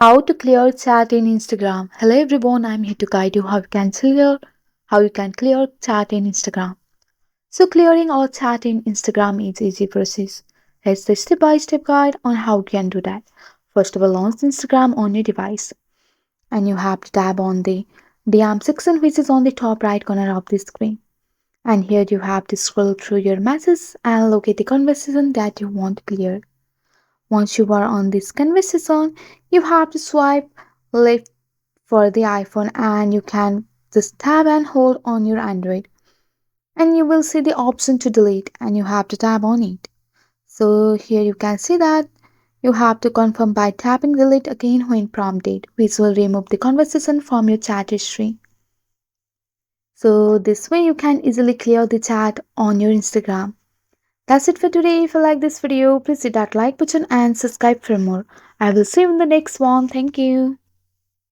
How to clear chat in Instagram. Hello everyone, I'm here to guide you how you can clear chat in Instagram. So clearing all chat in Instagram is easy process. Here's the step-by-step guide on how you can do that. First of all, launch Instagram on your device and you have to tap on the DM section which is on the top right corner of the screen. And here you have to scroll through your messages and locate the conversation that you want to clear. Once you are on this conversation, you have to swipe left for the iPhone and you can just tap and hold on your Android and you will see the option to delete and you have to tap on it. So here you can see that you have to confirm by tapping delete again when prompted, which will remove the conversation from your chat history. So this way you can easily clear the chat on your Instagram. That's it for today. If you like this video, please hit that like button and subscribe for more. I will see you in the next one. Thank you.